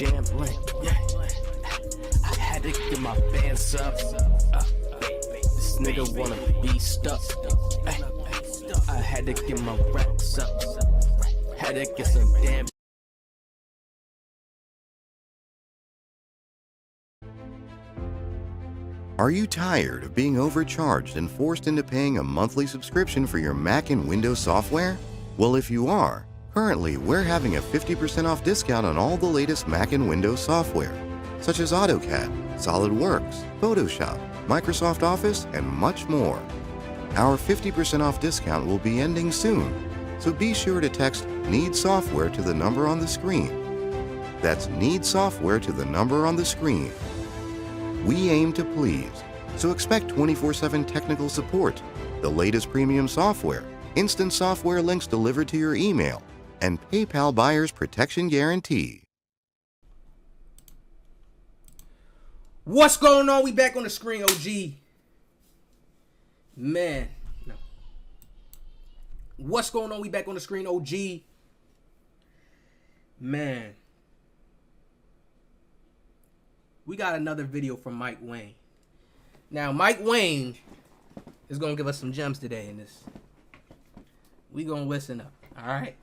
damn link. Yeah. I had to get my fans up. This nigga wanna be stuck. I had to get my racks up. Had to get some damn. Are you tired of being overcharged and forced into paying a monthly subscription for your Mac and Windows software? Well, if you are, currently we're having a 50% off discount on all the latest Mac and Windows software, such as AutoCAD, SolidWorks, Photoshop, Microsoft Office, and much more. Our 50% off discount will be ending soon, so be sure to text NEED SOFTWARE to the number on the screen. That's NEED SOFTWARE to the number on the screen. We aim to please, so expect 24/7 technical support, the latest premium software, instant software links delivered to your email, and PayPal buyer's protection guarantee. What's going on? We back on the screen, OG. Man, no. What's going on? We back on the screen, OG. Man. We got another video from Mike Wang. Now, Mike Wang is going to give us some gems today in this. We going to listen up. All right.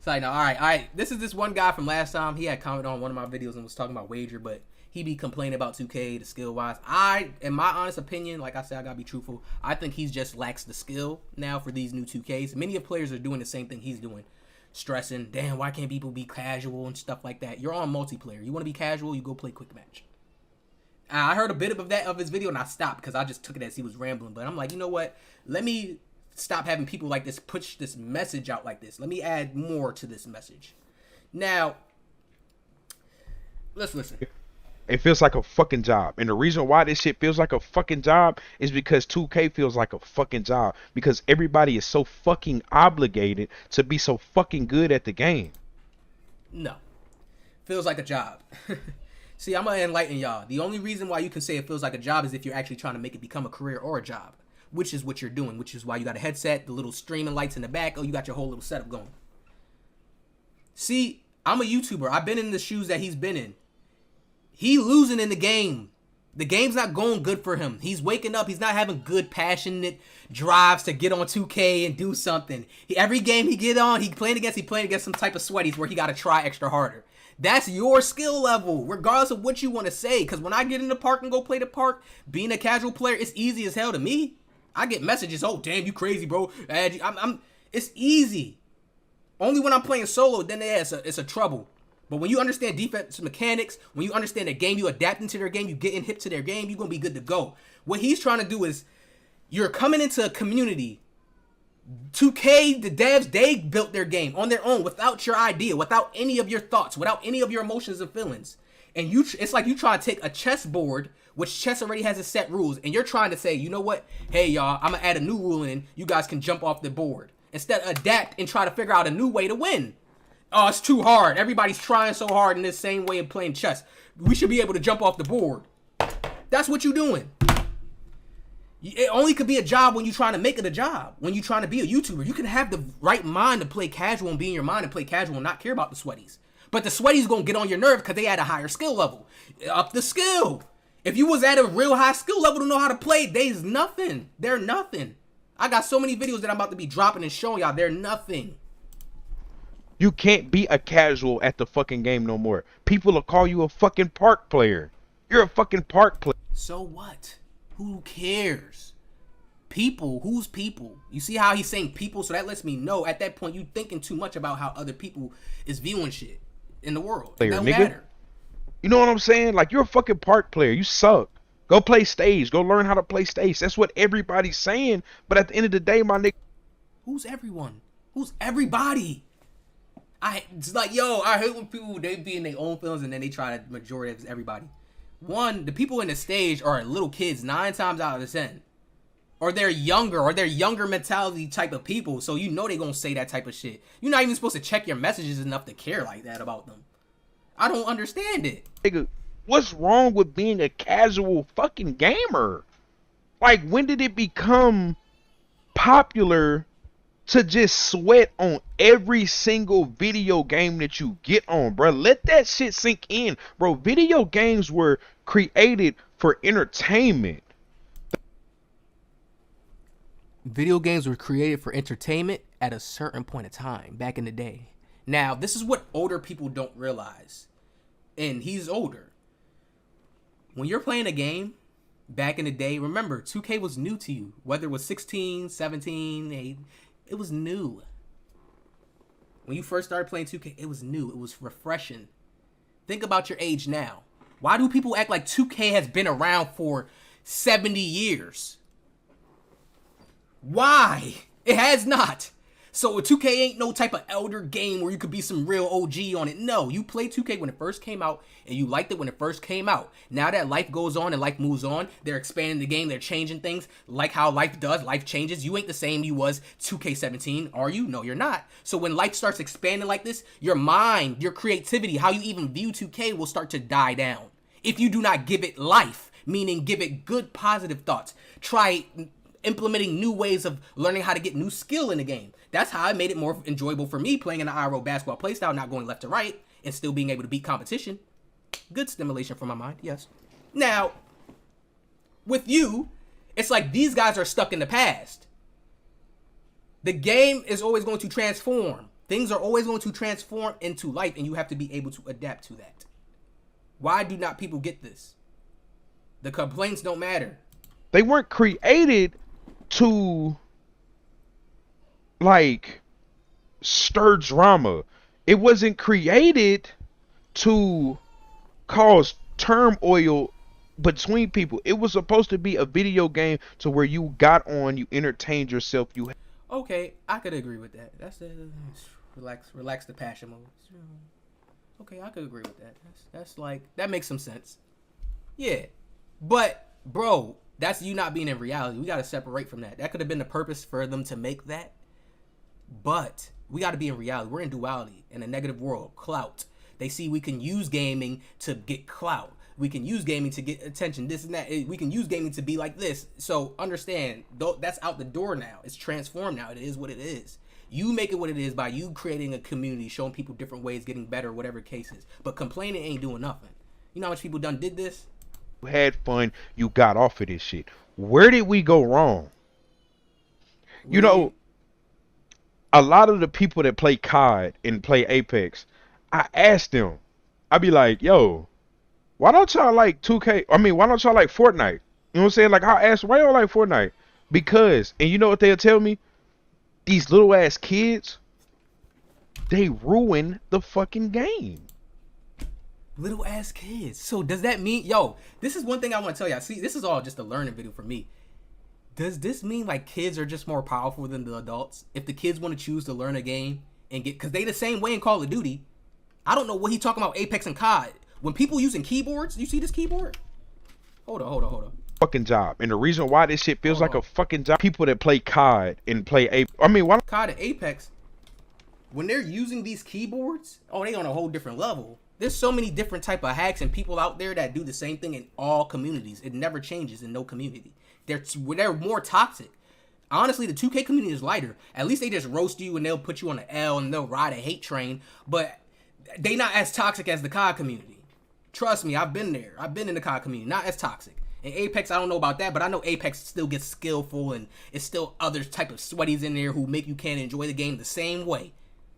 So, all right. This is this one guy from last time. He had commented on one of my videos and was talking about wager, but he be complaining about 2K, the skill-wise. In my honest opinion, like I said, I got to be truthful. I think he's just lacks the skill now for these new 2Ks. Many of players are doing the same thing he's doing. Stressing, damn, why can't people be casual and stuff like that? You're on multiplayer. You want to be casual, you go play quick match. I heard a bit of his video and I stopped because I just took it as he was rambling. But I'm like, you know what? Let me stop having people like this push this message out like this. Let me add more to this message. Now, let's listen. It feels like a fucking job. And the reason why this shit feels like a fucking job is because 2K feels like a fucking job. Because everybody is so fucking obligated to be so fucking good at the game. No. Feels like a job. See, I'm going to enlighten y'all. The only reason why you can say it feels like a job is if you're actually trying to make it become a career or a job. Which is what you're doing. Which is why you got a headset, the little streaming lights in the back. Oh, you got your whole little setup going. See, I'm a YouTuber. I've been in the shoes that he's been in. He losing in the game. The game's not going good for him. He's waking up. He's not having good, passionate drives to get on 2K and do something. Every game he get on, he playing against some type of sweaties where he got to try extra harder. That's your skill level, regardless of what you want to say. Because when I get in the park and go play the park, being a casual player, it's easy as hell to me. I get messages, oh, damn, you crazy, bro. It's easy. Only when I'm playing solo, then it's a trouble. But when you understand defense mechanics, when you understand their game, you adapt into their game, you getting hip to their game, you're going to be good to go. What he's trying to do is, you're coming into a community. 2K, the devs, they built their game on their own without your idea, without any of your thoughts, without any of your emotions and feelings. And it's like you try to take a chessboard, which chess already has its set rules, and you're trying to say, you know what? Hey, y'all, I'm going to add a new rule in. You guys can jump off the board. Instead, adapt and try to figure out a new way to win. Oh, it's too hard. Everybody's trying so hard in this same way of playing chess. We should be able to jump off the board. That's what you're doing. It only could be a job when you're trying to make it a job. When you're trying to be a YouTuber. You can have the right mind to play casual and be in your mind and play casual and not care about the sweaties. But the sweaties going to get on your nerve because they had a higher skill level. Up the skill. If you was at a real high skill level to know how to play, they's nothing. They're nothing. I got so many videos that I'm about to be dropping and showing y'all. They're nothing. You can't be a casual at the fucking game no more. People will call you a fucking park player. You're a fucking park player. So what? Who cares? People, who's people? You see how he's saying people? So that lets me know at that point you thinking too much about how other people is viewing shit in the world. It don't matter. You know what I'm saying? Like, you're a fucking park player. You suck. Go play stage. Go learn how to play stage. That's what everybody's saying. But at the end of the day, my nigga. Who's everyone? Who's everybody? It's like, yo, I hate when people, they be in their own feelings and then they try to majority of everybody. One, the people in the stage are little kids 9 times out of 10. Or they're younger mentality type of people. So you know they gonna say that type of shit. You're not even supposed to check your messages enough to care like that about them. I don't understand it. Nigga, what's wrong with being a casual fucking gamer? Like, when did it become popular to just sweat on every single video game that you get on, bro. Let that shit sink in, bro. Video games were created for entertainment. Video games were created for entertainment at a certain point of time back in the day. Now, this is what older people don't realize. And he's older. When you're playing a game back in the day, remember, 2K was new to you. Whether it was 16, 17, 8, it was new. When you first started playing 2K, it was new. It was refreshing. Think about your age now. Why do people act like 2K has been around for 70 years? Why? It has not. So 2K ain't no type of elder game where you could be some real OG on it. No, you played 2K when it first came out, and you liked it when it first came out. Now that life goes on and life moves on, they're expanding the game, they're changing things, like how life does, life changes. You ain't the same you was 2K17, are you? No, you're not. So when life starts expanding like this, your mind, your creativity, how you even view 2K will start to die down. If you do not give it life, meaning give it good positive thoughts, try implementing new ways of learning how to get new skill in the game. That's how I made it more enjoyable for me, playing an IRL basketball playstyle, not going left to right, and still being able to beat competition. Good stimulation for my mind, yes. Now, with you, it's like these guys are stuck in the past. The game is always going to transform. Things are always going to transform into life, and you have to be able to adapt to that. Why do not people get this? The complaints don't matter. They weren't created to like stir drama. It wasn't created to cause turmoil between people. It was supposed to be a video game to where you got on, you entertained yourself, you Okay, I could agree with that. That's relax the passion mode. Okay, I could agree with that. That's like, that makes some sense. Yeah, but bro, that's you not being in reality. We got to separate from that. That could have been the purpose for them to make that. But we got to be in reality. We're in duality in a negative world. Clout. They see we can use gaming to get clout. We can use gaming to get attention. This and that. We can use gaming to be like this. So understand, that's out the door now. It's transformed now. It is what it is. You make it what it is by you creating a community, showing people different ways, getting better, whatever case is. But complaining ain't doing nothing. You know how much people did this? had fun, you got off of this shit. Where did we go wrong? You know, a lot of the people that play COD and play Apex, I asked them, I be like, yo, why don't y'all like 2K? I mean, why don't y'all like Fortnite? You know what I'm saying? Like, I asked, why y'all like Fortnite? Because, and you know what they'll tell me? These little ass kids, they ruin the fucking game. Little ass kids. So does that mean, yo, this is one thing I want to tell y'all. See, this is all just a learning video for me. Does this mean like kids are just more powerful than the adults? If the kids want to choose to learn a game and get, because they the same way in Call of Duty. I don't know what he talking about Apex and COD. When people using keyboards, you see this keyboard? Hold on. Fucking job. And the reason why this shit feels like a fucking job, people that play COD and play Apex. I mean, why COD and Apex, when they're using these keyboards, oh, they on a whole different level. There's so many different type of hacks and people out there that do the same thing in all communities. It never changes in no community. They're more toxic. Honestly, the 2K community is lighter. At least they just roast you and they'll put you on the L and they'll ride a hate train. But they not as toxic as the COD community. Trust me, I've been there. I've been in the COD community. Not as toxic. In Apex, I don't know about that, but I know Apex still gets skillful and it's still other type of sweaties in there who make you can't enjoy the game the same way.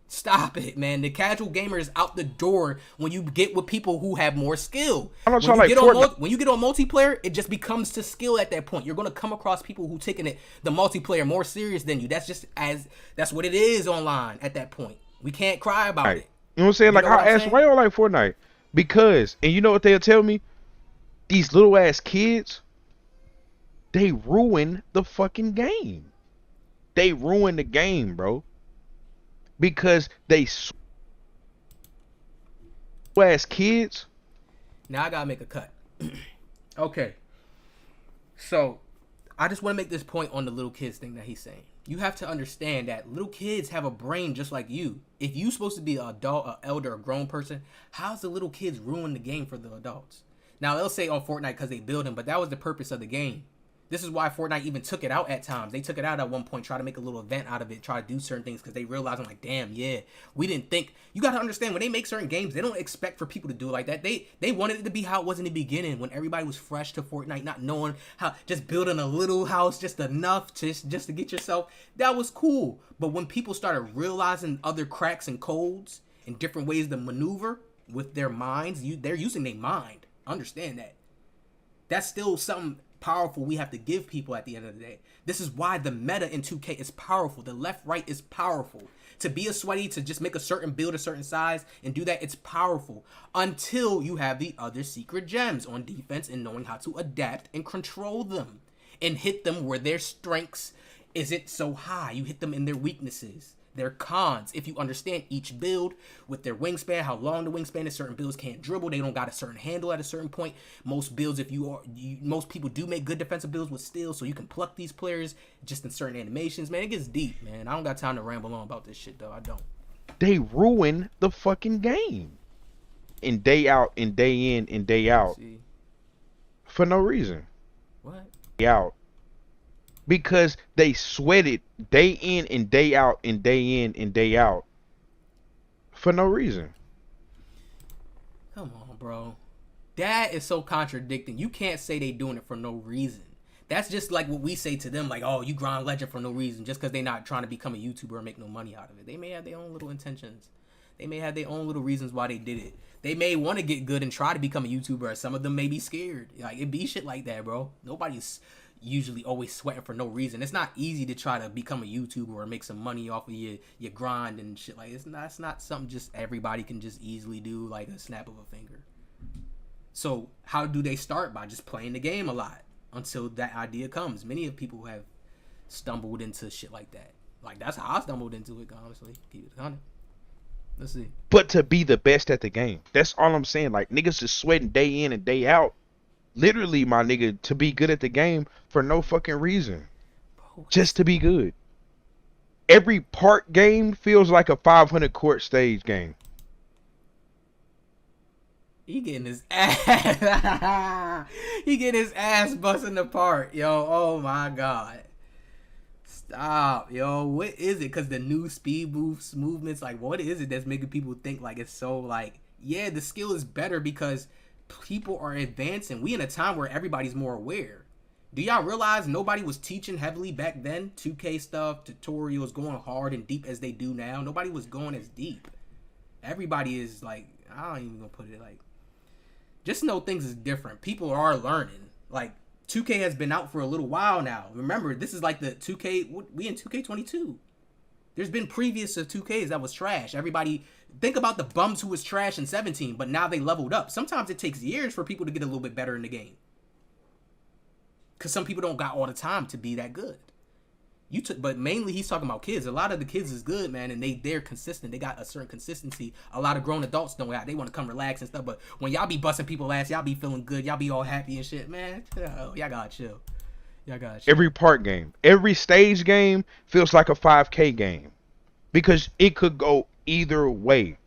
Stop it, man. The casual gamer is out the door when you get with people who have more skill. When you get on multiplayer, it just becomes to skill at that point. You're going to come across people who taking the multiplayer more serious than you. That's what it is online at that point. We can't cry about it. You know what I'm saying? Like, I asked, why y'all like Fortnite? Because, and you know what they'll tell me? These little ass kids, they ruin the fucking game. They ruin the game, bro. Because they ass kids. Now I gotta make a cut. Okay. So I just want to make this point on the little kids thing that he's saying. You have to understand that little kids have a brain just like you. If you're supposed to be an adult, an elder, a grown person, how's the little kids ruin the game for the adults? Now they'll say on Fortnite because they build them, but that was the purpose of the game. This is why Fortnite even took it out at times. They took it out at one point, try to make a little event out of it, try to do certain things because they realized, I'm like, damn, yeah, we didn't think. You got to understand, when they make certain games, they don't expect for people to do it like that. They wanted it to be how it was in the beginning, when everybody was fresh to Fortnite, not knowing how, just building a little house, just enough to just to get yourself. That was cool. But when people started realizing other cracks and codes and different ways to maneuver with their minds, they're using their mind. Understand that. That's still something powerful we have to give people at the end of the day. This is why the meta in 2K is powerful. The left right is powerful. To be a sweaty, to just make a certain build a certain size and do that, it's powerful until you have the other secret gems on defense and knowing how to adapt and control them and hit them where their strengths isn't so high. You hit them in their weaknesses, their cons. If you understand each build with their wingspan, how long the wingspan is, certain builds can't dribble, they don't got a certain handle at a certain point. Most builds, most people do make good defensive builds with steals, so you can pluck these players just in certain animations. Man, it gets deep, man. I don't got time to ramble on about this shit, though. I don't. They ruin the fucking game. And day out and day in and day out. For no reason. What? Day out. Because they sweat it day in and day out and day in and day out for no reason. Come on, bro. That is so contradicting. You can't say they doing it for no reason. That's just like what we say to them, like, oh, you grind legend for no reason, just because they're not trying to become a YouTuber and make no money out of it. They may have their own little intentions. They may have their own little reasons why they did it. They may want to get good and try to become a YouTuber. Some of them may be scared. Like, it be shit like that, bro. Nobody's usually always sweating for no reason. It's not easy to try to become a YouTuber or make some money off of your grind and shit. Like, it's not something just everybody can just easily do, like a snap of a finger. So how do they start? By just playing the game a lot until that idea comes. Many of people have stumbled into shit like that. Like, that's how I stumbled into it, honestly. Keep it 100. Let's see. But to be the best at the game, that's all I'm saying. Like, niggas is sweating day in and day out. Literally, my nigga, to be good at the game for no fucking reason. Bro, just to be good. Every park game feels like a 500 court stage game. He getting his ass. He getting his ass busting apart, yo. Oh my god. Stop, yo. What is it? Cause the new speed movements, like, what is it that's making people think like it's so like, yeah, the skill is better because people are advancing. We in a time where everybody's more aware. Do y'all realize nobody was teaching heavily back then? 2K stuff, tutorials, going hard and deep as they do now. Nobody was going as deep. Everybody is like, I don't even gonna put it like, just know things is different. People are learning. Like, 2K has been out for a little while now. Remember, this is like the 2K, we in 2K22. There's been previous to 2Ks that was trash. Everybody, think about the bums who was trash in 17, but now they leveled up. Sometimes it takes years for people to get a little bit better in the game. Because some people don't got all the time to be that good. But mainly he's talking about kids. A lot of the kids is good, man, and they're consistent. They got a certain consistency. A lot of grown adults don't have. They want to come relax and stuff. But when y'all be busting people ass, y'all be feeling good. Y'all be all happy and shit, man. Y'all gotta chill. Every park game, every stage game feels like a 5K game because it could go either way.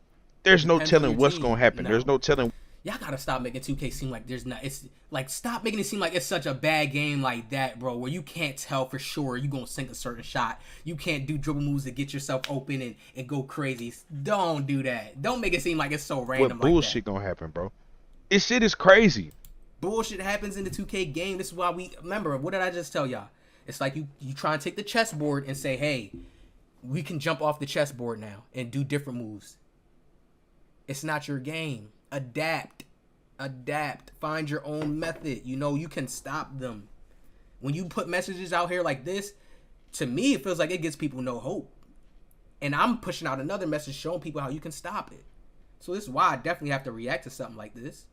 There's no telling what's gonna happen. No. There's no telling. Y'all gotta stop making 2K seem like there's not. It's like, stop making it seem like it's such a bad game like that, bro. Where you can't tell for sure you gonna sink a certain shot. You can't do dribble moves to get yourself open and go crazy. Don't do that. Don't make it seem like it's so random. What bullshit gonna happen, bro? This shit is crazy. Bullshit happens in the 2K game. This is why we remember. What did I just tell y'all? It's like you try and take the chessboard and say, hey, we can jump off the chessboard now and do different moves. It's not your game. Adapt. Find your own method. You know, you can stop them. When you put messages out here like this, to me, it feels like it gives people no hope. And I'm pushing out another message showing people how you can stop it. So this is why I definitely have to react to something like this.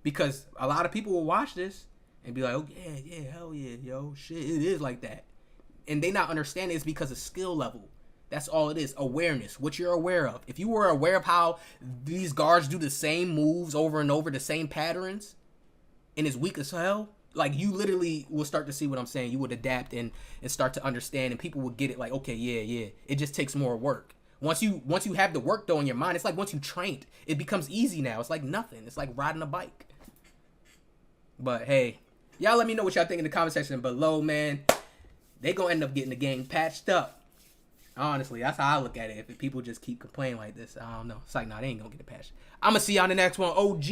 Because a lot of people will watch this and be like, oh, yeah, hell yeah, yo, shit, it is like that. And they not understanding it's because of skill level. That's all it is. Awareness. What you're aware of. If you were aware of how these guards do the same moves over and over, the same patterns, and it's weak as hell, like, you literally will start to see what I'm saying. You would adapt and start to understand, and people will get it like, okay, yeah. It just takes more work. Once you have the work, though, in your mind, it's like once you trained, it becomes easy now. It's like nothing. It's like riding a bike. But, hey, Y'all let me know what y'all think in the comment section below, man. They gonna end up getting the game patched up. Honestly, that's how I look at it. If people just keep complaining like this, I don't know. It's like, nah, they ain't gonna get it patched. I'm gonna see y'all in the next one. OG.